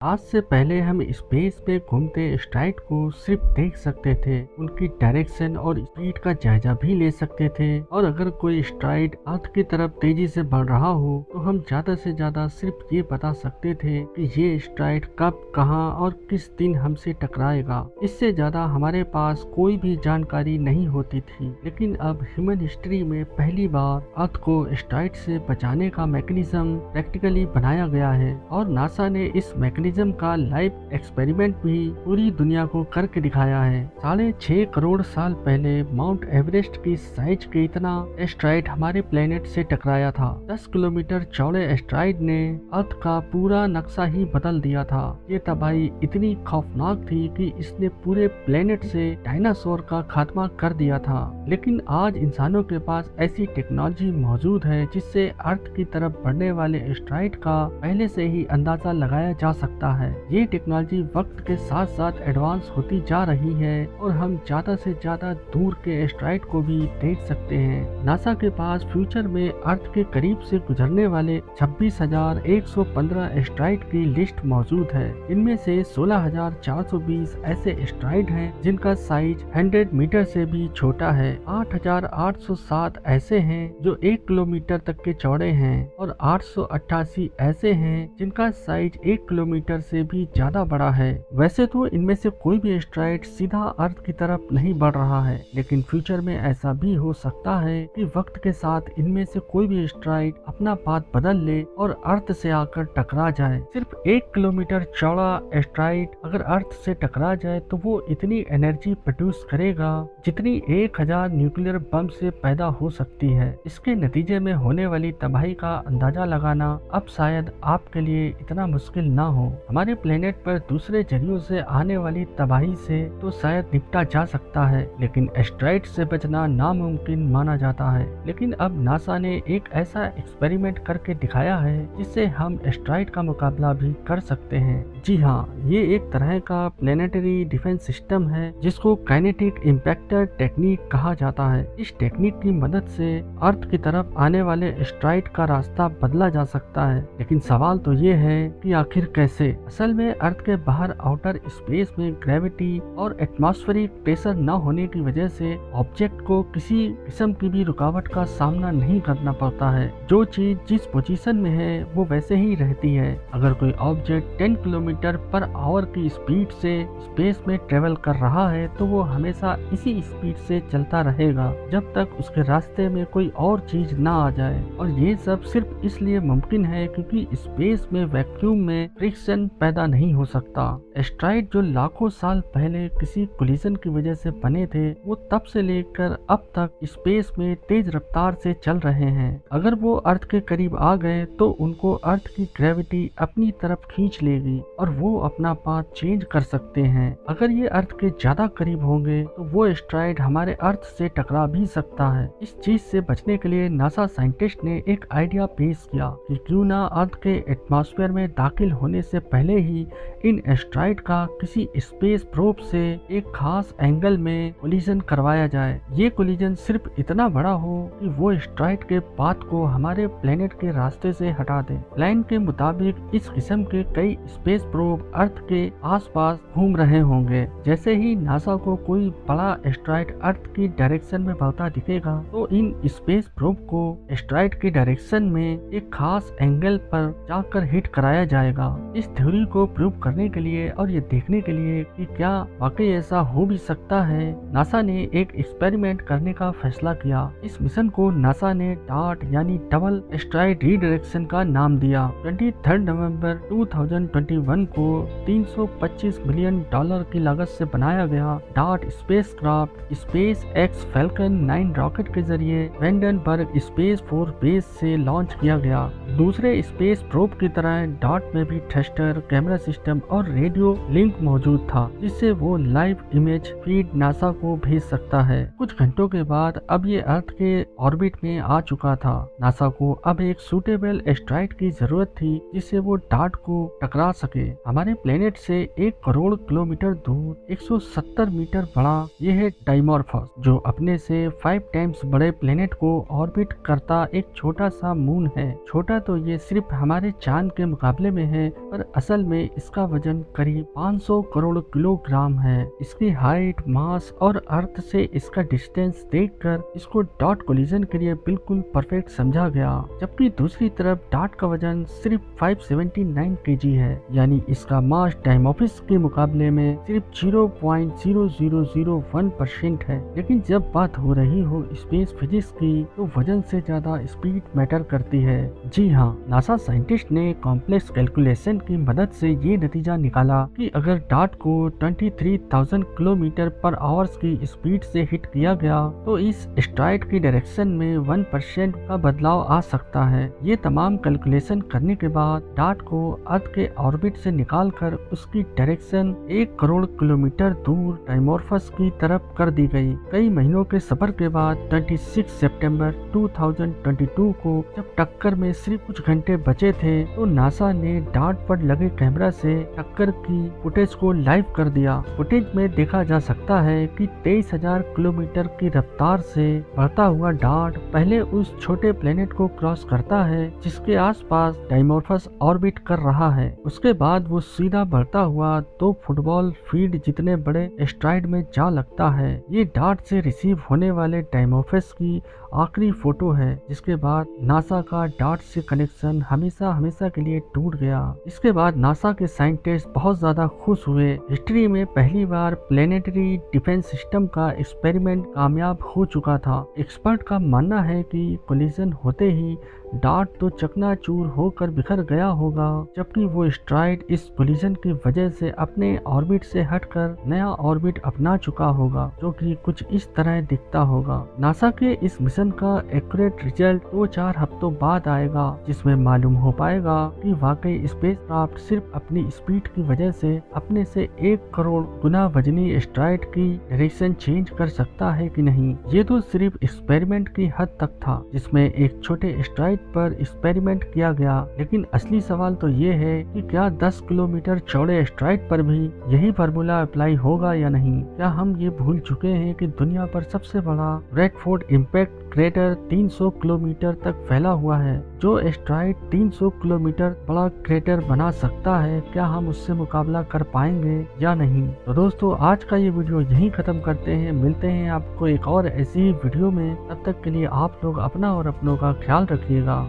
आज से पहले हम स्पेस में घूमते एस्ट्रॉइड को सिर्फ देख सकते थे, उनकी डायरेक्शन और स्पीड का जायजा भी ले सकते थे। और अगर कोई एस्ट्रॉइड अर्थ की तरफ तेजी से बढ़ रहा हो तो हम ज्यादा से ज्यादा सिर्फ ये बता सकते थे कि ये एस्ट्रॉइड कब, कहां और किस दिन हमसे टकराएगा। इससे ज्यादा हमारे पास कोई भी जानकारी नहीं होती थी। लेकिन अब ह्यूमन हिस्ट्री में पहली बार अर्थ को एस्ट्रॉइड से बचाने का मैकेनिज्म प्रैक्टिकली बनाया गया है और नासा ने इस मैकेनिज्म का लाइव एक्सपेरिमेंट भी पूरी दुनिया को करके दिखाया है। 6.5 करोड़ साल पहले माउंट एवरेस्ट की साइज के इतना एस्ट्रॉइड हमारे प्लेनेट से टकराया था। 10 किलोमीटर चौड़े एस्ट्रॉइड ने अर्थ का पूरा नक्शा ही बदल दिया था। ये तबाही इतनी खौफनाक थी कि इसने पूरे प्लेनेट से डायनासोर का खात्मा कर दिया था। लेकिन आज इंसानों के पास ऐसी टेक्नोलॉजी मौजूद है जिससे अर्थ की तरफ बढ़ने वाले एस्ट्रॉइड का पहले से ही अंदाजा लगाया जा सकता है। ये टेक्नोलॉजी वक्त के साथ साथ एडवांस होती जा रही है और हम ज्यादा से ज्यादा दूर के एस्ट्रॉइड को भी देख सकते हैं। नासा के पास फ्यूचर में अर्थ के करीब से गुजरने वाले 26,115 एस्ट्रॉइड की लिस्ट मौजूद है। इनमें से 16,420 ऐसे एस्ट्रॉइड हैं जिनका साइज 100 मीटर से भी छोटा है। 8,807 ऐसे हैं जो 1 किलोमीटर तक के चौड़े हैं और 888 ऐसे हैं जिनका साइज 1 किलोमीटर से भी ज्यादा बड़ा है। वैसे तो इनमें से कोई भी एस्ट्रॉइड सीधा अर्थ की तरफ नहीं बढ़ रहा है, लेकिन फ्यूचर में ऐसा भी हो सकता है कि वक्त के साथ इनमें से कोई भी एस्ट्रॉइड अपना पाथ बदल ले और अर्थ से आकर टकरा जाए। सिर्फ 1 किलोमीटर चौड़ा एस्ट्रॉइड अगर अर्थ से टकरा जाए तो वो इतनी एनर्जी प्रोड्यूस करेगा जितनी 1000 न्यूक्लियर बम से पैदा हो सकती है। इसके नतीजे में होने वाली तबाही का अंदाजा लगाना अब शायद आपके लिए इतना मुश्किल ना हो। हमारे प्लेनेट पर दूसरे जरियों से आने वाली तबाही से तो शायद निपटा जा सकता है, लेकिन एस्ट्रॉइड से बचना नामुमकिन माना जाता है। लेकिन अब नासा ने एक ऐसा एक्सपेरिमेंट करके दिखाया है जिससे हम एस्ट्रॉइड का मुकाबला भी कर सकते हैं। जी हाँ, ये एक तरह का प्लेनेटरी डिफेंस सिस्टम है जिसको काइनेटिक इम्पैक्टर टेक्निक कहा जाता है। इस टेक्निक की मदद से अर्थ की तरफ आने वाले एस्ट्रॉइड का रास्ता बदला जा सकता है। लेकिन सवाल तो ये है कि आखिर कैसे? असल में अर्थ के बाहर आउटर स्पेस में ग्रेविटी और एटमॉस्फेरिक प्रेशर न होने की वजह से ऑब्जेक्ट को किसी किस्म की भी रुकावट का सामना नहीं करना पड़ता है। जो चीज जिस पोजीशन में है वो वैसे ही रहती है। अगर कोई ऑब्जेक्ट 10 किलोमीटर पर आवर की स्पीड से स्पेस में ट्रेवल कर रहा है तो वो हमेशा इसी स्पीड से चलता रहेगा जब तक उसके रास्ते में कोई और चीज ना आ जाए। और ये सब सिर्फ इसलिए मुमकिन है क्योंकि स्पेस में वैक्यूम में फ्रिक्शन पैदा नहीं हो सकता। एस्ट्रॉइड जो लाखों साल पहले किसी कोलिजन की वजह से बने थे वो तब से लेकर अब तक स्पेस में तेज रफ्तार से चल रहे हैं। अगर वो अर्थ के करीब आ गए तो उनको अर्थ की ग्रेविटी अपनी तरफ खींच लेगी और वो अपना पाथ चेंज कर सकते हैं। अगर ये अर्थ के ज्यादा करीब होंगे तो वो एस्ट्रॉइड हमारे अर्थ से टकरा भी सकता है। इस चीज से बचने के लिए नासा साइंटिस्ट ने एक आइडिया पेश किया कि क्यों ना अर्थ के एटमॉस्फेयर में दाखिल होने से पहले ही इन एस्ट्रॉइड का किसी स्पेस प्रोब से एक खास एंगल में कोलिजन करवाया जाए। ये कोलिजन सिर्फ इतना बड़ा हो कि वो एस्ट्रॉइड के पाथ को हमारे प्लेनेट के रास्ते से हटा दे। प्लान के मुताबिक इस किस्म के कई स्पेस प्रोब अर्थ के आसपास घूम रहे होंगे। जैसे ही नासा को कोई बड़ा एस्ट्रॉइड अर्थ की डायरेक्शन में बढ़ता दिखेगा तो इन स्पेस प्रोब को एस्ट्रॉइड की डायरेक्शन में एक खास एंगल पर जाकर हिट कराया जाएगा। इस थ्योरी को प्रूव करने के लिए और ये देखने के लिए कि क्या वाकई ऐसा हो भी सकता है, नासा ने एक एक्सपेरिमेंट करने का फैसला किया। इस मिशन को नासा ने डार्ट यानी डबल एस्ट्रॉइड रीडायरेक्शन का नाम दिया। 23 नवंबर 2021 को $325 मिलियन की लागत से बनाया गया dart spacecraft space x falcon 9 rocket के जरिए वेंडनबर्ग स्पेस फोर्स बेस से लॉन्च किया गया। दूसरे स्पेस प्रोब की तरह डार्ट में भी थ्रस्टर, कैमरा सिस्टम और रेडियो लिंक मौजूद था जिससे वो लाइव इमेज फीड नासा को भेज सकता है। कुछ घंटों के बाद अब ये अर्थ के ऑर्बिट में आ चुका था। नासा को अब एक सूटेबल एस्ट्रॉइड की जरूरत थी जिससे वो डार्ट को टकरा सके। हमारे प्लेनेट से 1 करोड़ किलोमीटर दूर 170 मीटर बड़ा ये है डाइमॉर्फस, जो अपने से 5 टाइम्स बड़े प्लेनेट को ऑर्बिट करता एक छोटा सा मून है। छोटा तो ये सिर्फ हमारे चांद के मुकाबले में है, पर असल में इसका वजन करीब 500 करोड़ किलोग्राम है। इसकी हाइट, मास और अर्थ से इसका डिस्टेंस देखकर इसको डॉट कोलिजन के लिए बिल्कुल परफेक्ट समझा गया। जबकि दूसरी तरफ डार्ट का वजन सिर्फ 579 केजी है, यानी इसका मास डायमोफिस के मुकाबले में सिर्फ 0.0001% है। लेकिन जब बात हो रही हो स्पेस फिजिक्स की तो वजन से ज्यादा स्पीड मैटर करती है। जी हाँ, नासा साइंटिस्ट ने कॉम्प्लेक्स कैलकुलेशन की मदद से ये नतीजा निकाला कि अगर डार्ट को 23,000 किलोमीटर पर आवर्स की स्पीड से हिट किया गया तो इस एस्टेरॉयड की डायरेक्शन में 1% का बदलाव आ सकता है। ये तमाम कैलकुलेशन करने के बाद डार्ट को अर्थ के ऑर्बिट से निकालकर उसकी डायरेक्शन 1 करोड़ किलोमीटर दूर डायमोरफस की तरफ कर दी गई। कई महीनों के सफर के बाद 26 सितंबर 2022 को जब टक्कर में सिर्फ कुछ घंटे बचे थे तो नासा ने डार्ट पर लगे कैमरा से टक्कर की फुटेज को लाइव कर दिया। फुटेज में देखा जा सकता है कि 23,000 किलोमीटर की रफ्तार से बढ़ता हुआ डार्ट पहले उस छोटे प्लेनेट को क्रॉस करता है जिसके आसपास डायमोरफस ऑर्बिट कर रहा है। उसके बाद वो सीधा बढ़ता हुआ 2 फुटबॉल फील्ड जितने बड़े एस्टेरॉयड में जा लगता है। ये डार्ट से रिसीव होने वाले डायमोरफस की आखिरी फोटो है, जिसके बाद नासा का डार्ट से कनेक्शन हमेशा हमेशा के लिए टूट गया। इसके बाद नासा के साइंटिस्ट बहुत ज्यादा खुश हुए। हिस्ट्री में पहली बार प्लेनेटरी डिफेंस सिस्टम का एक्सपेरिमेंट कामयाब हो चुका था। एक्सपर्ट का मानना है कि कोलिजन होते ही डार्ट तो चकनाचूर होकर बिखर गया होगा, जबकि वो एस्टेरॉयड इस कोलिजन की वजह से अपने ऑर्बिट से हटकर नया ऑर्बिट अपना चुका होगा, जो कि कुछ इस तरह दिखता होगा। नासा के इस मिशन का एक्यूरेट रिजल्ट 2-4 हफ्तों बाद आएगा, जिसमें मालूम हो पाएगा कि वाकई स्पेसक्राफ्ट सिर्फ अपनी स्पीड की वजह से अपने से 1 करोड़ गुना वजनी एस्टेरॉयड की डायरेक्शन चेंज कर सकता है कि नहीं। ये तो सिर्फ एक्सपेरिमेंट की हद तक था, जिसमें एक छोटे एस्टेरॉयड पर एक्सपेरिमेंट किया गया। लेकिन असली सवाल तो ये है कि क्या 10 किलोमीटर चौड़े एस्टेरॉयड पर भी यही फार्मूला अप्लाई होगा या नहीं। क्या हम ये भूल चुके हैं कि दुनिया पर सबसे बड़ा रेडफोर्ड इम्पैक्ट क्रेटर 300 किलोमीटर तक फैला हुआ है। जो एस्टेरॉयड 300 किलोमीटर बड़ा क्रेटर बना सकता है, क्या हम उससे मुकाबला कर पाएंगे या नहीं। तो दोस्तों, आज का ये वीडियो यहीं खत्म करते हैं। मिलते हैं आपको एक और ऐसी वीडियो में। तब तक के लिए आप लोग अपना और अपनों का ख्याल रखिएगा।